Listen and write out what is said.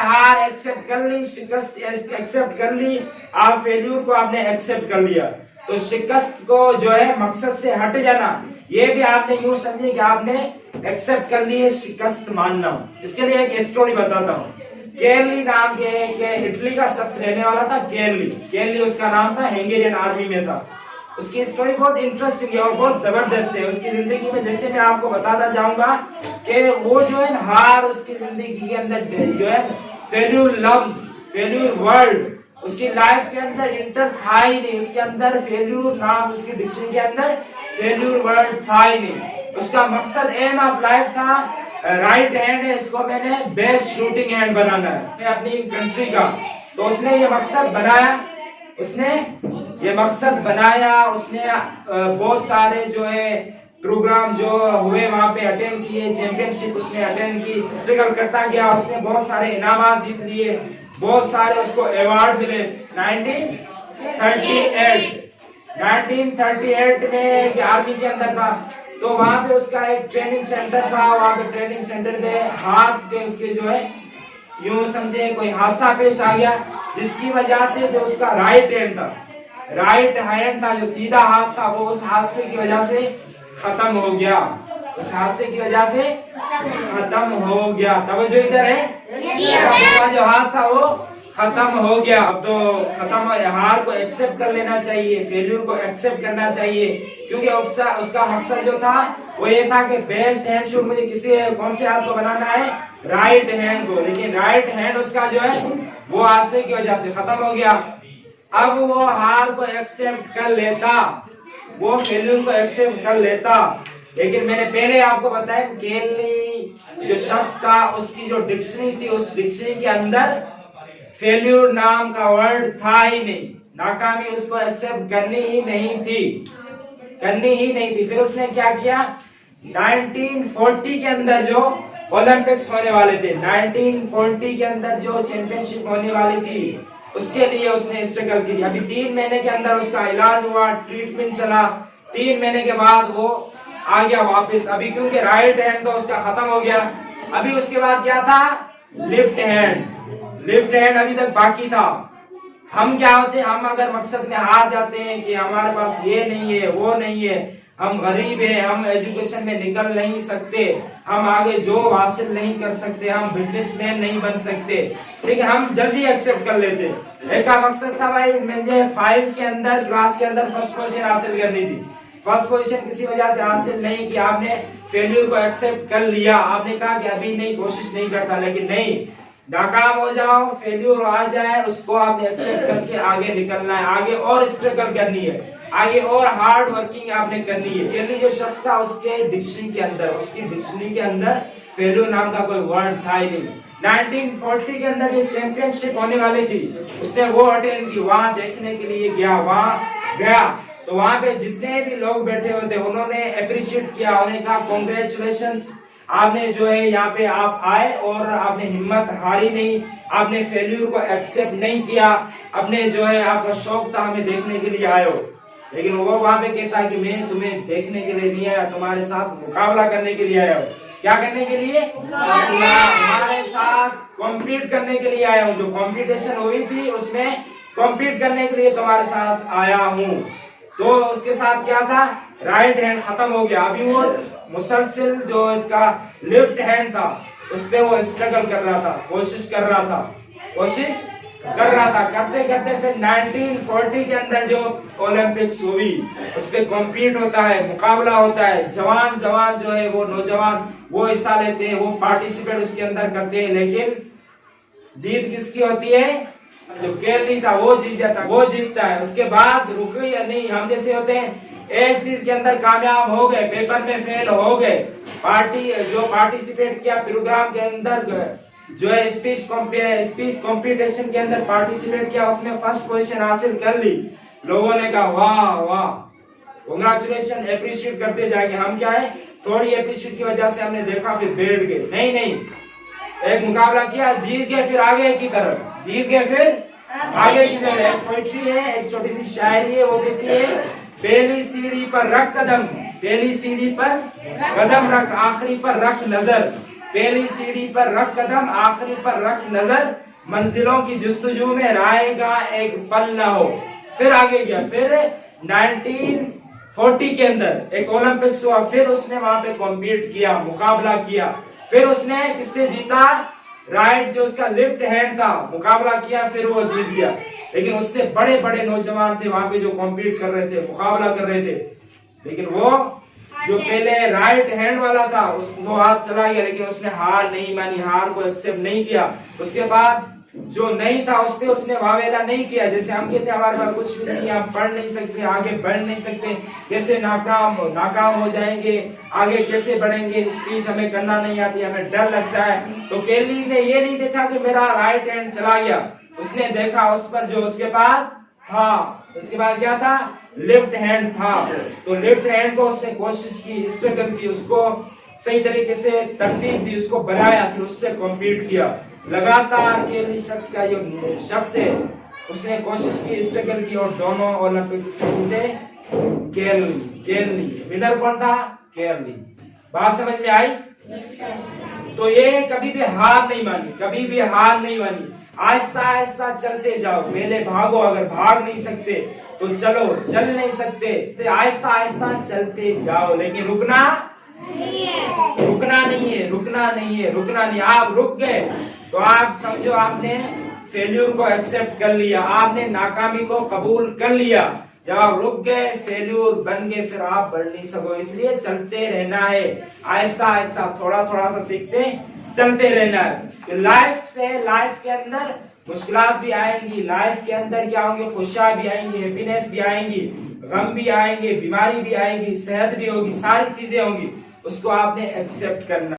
हार एक्सेप्ट कर ली, शिकस्त एक्सेप्ट कर ली, आप फेल्यूर को आपने एक्सेप्ट कर लिया। तो शिकस्त को जो है मकसद से हट जाना, ये भी आपने यूं समझे कि आपने एक्सेप्ट कर लिए शिकस्त मानना। इसके लिए एक स्टोरी बताता हूँ। केरली नाम के एक इटली का शख्स रहने वाला था। केरली उसका नाम था, हंगेरियन आर्मी में था। उसकी स्टोरी बहुत इंटरेस्टिंग है और बहुत जबरदस्त है उसकी जिंदगी में। जैसे मैं आपको बताना चाहूंगा कि वो जो है हार उसकी जिंदगी के अंदर जो है फेल्यूर लफ्ज, फेल्यूर वर्ड उसकी लाइफ के अंदर इंटर था ही नहीं। उसके अंदर फेल्यूर नाम, उसकी डिक्शनरी के अंदर फेल्यूर वर्ड था ही नहीं। उसका मकसद, एम ऑफ लाइफ था, राइट हैंड है, इसको मैंने बेस्ट शूटिंग हैंड बनाना है अपनी कंट्री का। तो उसने ये मकसद बनाया, उसने बहुत सारे जो है प्रोग्राम जो हुए वहां पे अटेंड किए, चैंपियनशिप उसने अटेंड की, स्ट्रगल करता गया। उसने बहुत सारे इनामात जीत लिए, बहुत सारे उसको अवार्ड मिले। 1938 में आर्मी के अंदर था। तो वहां पे उसका एक ट्रेनिंग सेंटर था। वहां पे ट्रेनिंग सेंटर पे हाथ पे उसके जो है यूं समझे कोई हादसा पेश आ गया, जिसकी वजह से जो उसका राइट हैंड था, जो सीधा हाथ था, वो उस हादसे की वजह से खत्म हो गया। तवज्जो इधर है। जो हाथ था वो खत्म हो गया। अब तो खत्म, हार को एक्सेप्ट कर लेना चाहिए, फेल्यूर को एक्सेप्ट करना चाहिए, क्योंकि उसका मकसद जो था वो ये था कि बेस्ट हैंड शूट मुझे कौन से हाथ को बनाना है, राइट हैंड को। लेकिन राइट हैंड उसका जो है वो हादसे की वजह से खत्म हो गया। अब वो हार को एक्सेप्ट कर लेता, वो फेल्यूर को एक्सेप्ट कर लेता। लेकिन मैंने पहले आपको बताया केरली जो शख्स था उसकी जो डिक्शनरी थी, उस डिक्शनरी के अंदर फेल्यूर नाम का वर्ड था ही नहीं। नाकामी उसको एक्सेप्ट करनी ही नहीं थी। फिर उसने क्या किया, 1940 के अंदर जो ओलंपिक्स होने वाले थे, 1940 के अंदर जो चैंपियनशिप होने वाली थी, उसके लिए उसने स्ट्रगल की। अभी 3 महीने के अंदर उसका इलाज हुआ, ट्रीटमेंट चला। 3 महीने के बाद वो आ गया वापस। अभी क्योंकि राइट हैंड तो उसका खत्म हो गया। अभी उसके बाद क्या था, लेफ्ट हैंड अभी तक बाकी था। हम क्या होते हैं, हम अगर मकसद में हार जाते हैं कि हमारे पास ये नहीं है, वो नहीं है, हम गरीब हैं, हम एजुकेशन में निकल नहीं सकते, हम आगे जॉब हासिल नहीं कर सकते, हम बिजनेसमैन नहीं बन सकते, ठीक है, हम जल्दी एक्सेप्ट कर लेते। एक का मकसद था भाई मुझे 5 के अंदर क्लास के अंदर फर्स्ट पोजीशन हासिल करनी थी। फर्स्ट पोजीशन किसी वजह से हासिल नहीं की, आपने फेल्यूर को एक्सेप्ट कर लिया। आपने कहा कि अभी नहीं, कोशिश नहीं करता, लेकिन नहीं, नाकाम हो जाओ, फेल्यूर आ जाए, उसको आपने एक्सेप्ट करके आगे निकलना है, आगे और स्ट्रगल करनी है, आगे और हार्ड वर्किंग आपने करनी है। केरली जो शख्स था उसके डिक्शनरी के अंदर फेल्यूर नाम का कोई वर्ड था ही नहीं। 1940 के अंदर जो चैंपियनशिप होने वाली थी उसने वो अटेंड की, वहां देखने के लिए गया। तो वहां पे जितने भी लोग बैठे हुए थे उन्होंने अप्रिशिएट किया, उन्हें कहा कांग्रेचुलेशंस, आपने जो है यहाँ पे आप आए और आपने हिम्मत हारी नहीं, आपने फेल्यूर को एक्सेप्ट नहीं किया, अपने जो है आपका शौक था हमें देखने के लिए आए हो। लेकिन वो वहां पे कहता कि मैं तुम्हें देखने के लिए नहीं आया, तुम्हारे साथ मुकाबला करने के लिए आया हूँ। क्या करने के लिए? तुम्हारे साथ कॉम्पीट करने के लिए आया हूँ। जो कॉम्पिटिशन हुई थी उसमें कॉम्पीट करने के लिए तुम्हारे साथ आया हूँ। तो उसके साथ क्या था, राइट हैंड खत्म हो गया। अभी वो मुसलसल जो इसका लेफ्ट हैंड था उस पे वो स्ट्रगल कर रहा था, कोशिश कर रहा था, करते करते फिर 1940 के अंदर जो ओलंपिक्स हुई उस पे कॉम्पीट होता है, मुकाबला होता है, जवान जो है वो नौजवान वो हिस्सा लेते हैं, वो पार्टिसिपेट उसके अंदर करते हैं। लेकिन जीत किसकी होती है? जो केरली था वो जीतता है। उसके बाद रुके या नहीं, हम जैसे होते हैं एक चीज के अंदर कामयाब हो गए, पेपर में फेल हो गए, पार्टिसिपेट किया प्रोग्राम के अंदर जो है स्पीच कॉम्पिटिशन के अंदर पार्टिसिपेट किया, उसमें फर्स्ट पोजीशन हासिल कर ली। लोगों ने कहा वाह कांग्रेचुलेशन, एप्रिशिएट करते जाके। हम क्या है, थोड़ी एप्रिशिएट की वजह से हमने देखा फिर बैठ गए, नहीं, एक मुकाबला किया, जीत गए, फिर आगे की तरफ एक पोइट्री है, एक छोटी सी शायरी है, वो कहती है पहली सीढ़ी पर रख कदम, पहली सीढ़ी पर कदम रख, आखिरी पर रख नजर, पहली सीढ़ी पर रख कदम, आखिरी पर रख नजर, मंजिलों की जुस्तजू में राय का एक पल न हो। फिर आगे गया, फिर 1940 के अंदर एक ओलंपिक्स हुआ, फिर उसने वहां पे कॉम्पीट किया, मुकाबला किया, फिर उसने किससे जीता, राइट जो उसका लेफ्ट हैंड था, मुकाबला किया, फिर वो जीत गया। लेकिन उससे बड़े बड़े नौजवान थे वहां पे जो कॉम्पीट कर रहे थे, मुकाबला कर रहे थे, लेकिन वो जो पहले राइट हैंड वाला था वो हाथ चला गया, लेकिन उसने हार नहीं मानी, हार को एक्सेप्ट नहीं किया। उसके बाद जो नहीं था उस पे उसने वावेला नहीं किया। जैसे हम कहते हैं हमारे पास कुछ भी नहीं, आप पढ़ नहीं सकते, आगे बढ़ नहीं सकते, कैसे नाकाम हो जाएंगे, आगे कैसे बढ़ेंगे, स्पीच हमें करना नहीं आती, हमें डर लगता है। तो केली ने ये नहीं देखा कि मेरा राइट हैंड चला गया, उसने देखा उस पर जो उसके पास था, उसके बाद क्या था, लेफ्ट हैंड था। तो लेफ्ट हैंड को उसने कोशिश की, स्ट्रगल की, उसको सही तरीके से तरतीब दी, उसको बनाया, फिर उससे कॉम्पीट किया। लगातार केली शख्स का जो शख्स है उसने कोशिश की, स्ट्रगल की, और दोनों ओलंपिक्स में जीते। केली विनर कौन था, केली। बात समझ में आई? तो ये कभी भी हार नहीं मानी, कभी भी हार नहीं मानी। आहिस्ता आहिस्ता चलते जाओ, पहले भागो, अगर भाग नहीं सकते तो चलो, चल नहीं सकते तो आहिस्ता आहिस्ता चलते जाओ, लेकिन रुकना नहीं है, रुकना नहीं है, रुकना नहीं है, रुकना नहीं। आप रुक गए तो आप समझो आपने फेल्यूर को एक्सेप्ट कर लिया, आपने नाकामी को कबूल कर लिया। जब आप रुक गए, फेल्यूर बन गए, फिर आप बढ़ नहीं सको। इसलिए चलते रहना है, आहिस्ता आहिस्ता, थोड़ा थोड़ा सा सीखते चलते रहना है। तो लाइफ के अंदर मुश्किलात भी आएंगी, लाइफ के अंदर क्या होंगे, खुशियां भी आएंगी, हैप्पीनेस भी आएंगी, गम भी आएंगे, बीमारी भी आएगी, सेहत भी होगी, सारी चीजें होंगी, उसको आपने एक्सेप्ट करना।